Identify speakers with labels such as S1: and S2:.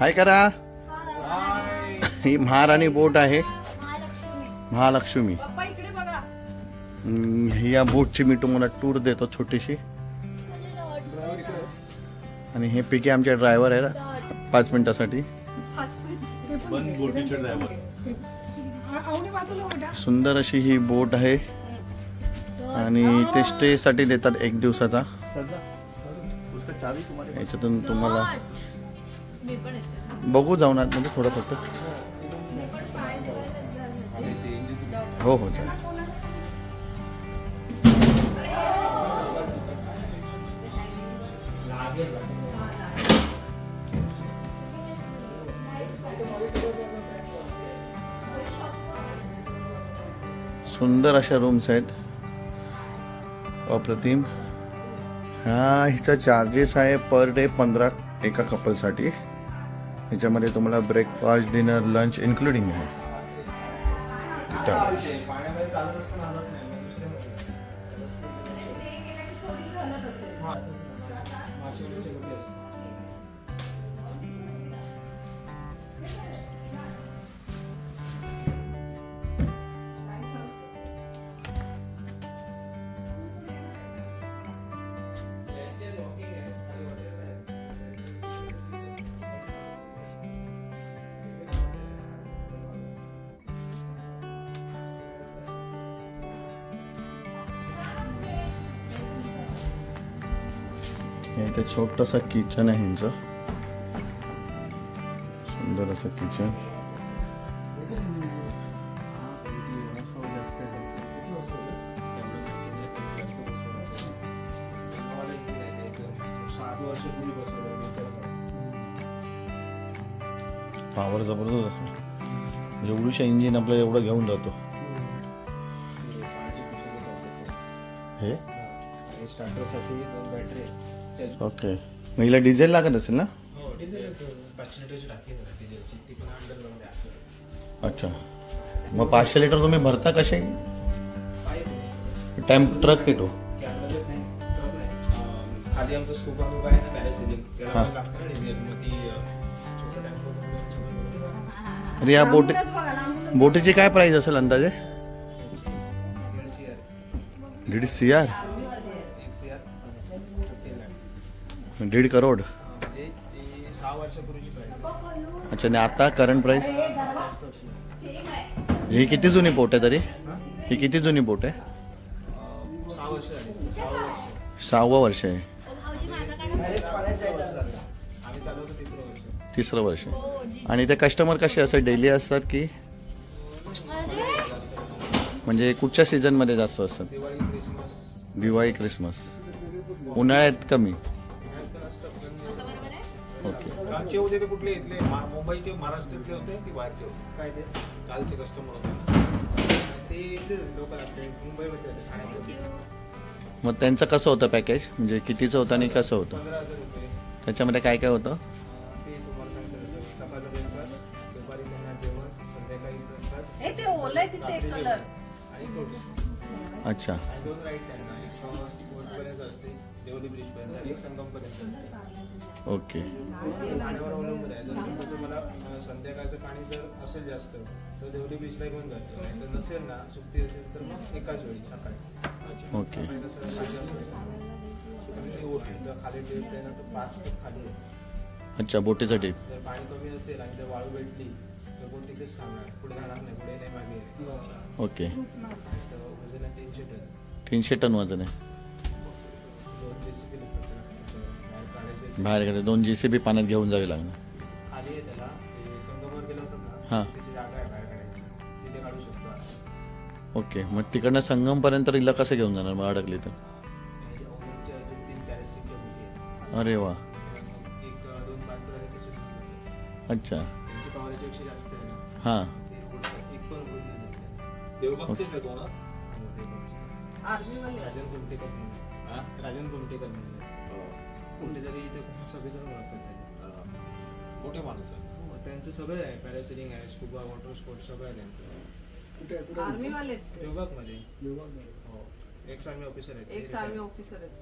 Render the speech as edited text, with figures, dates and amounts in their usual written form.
S1: हाय करा. ही महाराणी बोट आहे, महालक्ष्मी. या बोटची मी तुम्हाला टूर देतो छोटीशी. आणि हे पिके आमचे ड्रायव्हर आहे ना 5 मिनिटासाठी. सुंदर अशी ही बोट आहे आणि ते स्टे साठी देतात 1 दिवसाचा. याच्यातून तुम्हाला बघू जाऊन आत म्हणजे थोडं फक्त. हो हो चालेल. सुंदर अशा रूम्स आहेत, अप्रतिम. हा हिचा चार्जेस आहे पर डे 15 एका कपलसाठी. ह्याच्यामध्ये तुम्हाला ब्रेकफास्ट, डिनर, लंच इन्क्लुडिंग आहे. इथे छोटंसं किचन आहे ह्यांचं, सुंदर असं किचन. पॉवर जबरदस्त असतो. एवढूशा इंजिन आपलं एवढं घेऊन जातो. हे स्टार्टरसाठी 2 बॅटरी. ओके, मग हिला डिझेल लागत असेल ना? अच्छा, मग 500 लिटर तुम्ही भरता कसे? टाइम ट्रक येतो. अरे या बोटीची काय प्राइस असेल अंदाजे? 1.5 CR, 1.5 करोड. अच्छा, आणि आता करंट प्राइस? ही किती जुनी बोट आहे तरी? ही किती जुनी बोट आहे? 6वं वर्ष आहे. 3रं वर्ष. आणि ते कस्टमर कसे असतात, डेली असतात की म्हणजे कुठच्या सीझन मध्ये जास्त असतात? दिवाळी, क्रिसमस. उन्हाळ्यात कमी. ओके.
S2: कुठले इथले मुंबईचे, महाराष्ट्रातले होते की बाहेरचे? काय ते कालचे कस्टमर होते ते लोकल असते मुंबईमध्ये.
S1: मग त्यांचं कसं होतं पॅकेज, म्हणजे कितीचं होतं आणि कसं होतं?
S2: 15,000 रुपये.
S1: त्याच्यामध्ये काय काय होतं?
S2: ते तुम्हाला सांगतो, सकाळचा ब्रेकफास्ट, दुपारी त्यांना जेवण, संध्याकाळी ब्रेकफास्ट,
S3: ते ओले तिथे कलर
S2: आणि फ्रुट्स.
S1: अच्छा.
S2: 2 राईड त्यांना, एक बोटपर्यंत असते, देवली ब्रिज पर्यंत, आणि एक संगमपर्यंत असते.
S1: ओके.
S2: पाण्यावर अवलंबून आहे. जर समजा तुम्हाला संध्याकाळचं पाणी जर असेल जास्त तर देवली बीचला घेऊन जातो, नाही तर नसेल ना, सुट्टी असेल तर मग एकाच वेळी सकाळी.
S1: ओके.
S2: खाली टेप आहे ना, तर 5 फूट खाली आहे.
S1: अच्छा, बोटीचा टेप.
S2: जर पाणी कमी असेल आणि जर वाळू भेटली तर बोट तिथेच थांबणार, पुढे जाणार नाही, पुढे नाही मागे.
S1: ओके.
S2: तर वजन आहे 300 टन.
S1: 300 टन वजन आहे.
S2: 2 JCB
S1: बाहेर 2 JCB पाण्यात घेऊन जावे लागणार.
S2: खाली आहे त्याला, संगमवर गेलं होतं ना,
S1: हां.
S2: तिथे जागा आहे बाहेर काढायची, तिथे काढू शकतो.
S1: ओके, मग तिकडनं संगमपर्यंत हिला कसं घेऊन जाणार मग अडकली तर? अरे वा. अच्छा. हां.
S2: राजन कुमटेकर कुठेतरी इथे सगळेजण मोठे माणूस आहे. त्यांचं सगळं आहे, पॅरासेलिंग आहे, स्कुबा, वॉटर स्पोर्ट सगळं आहे त्यांचं.
S3: आर्मीवाले
S2: देवबाग मध्ये. हो, एक्स आर्मी ऑफिसर आहेत.
S3: एक्स आर्मी ऑफिसर आहेत.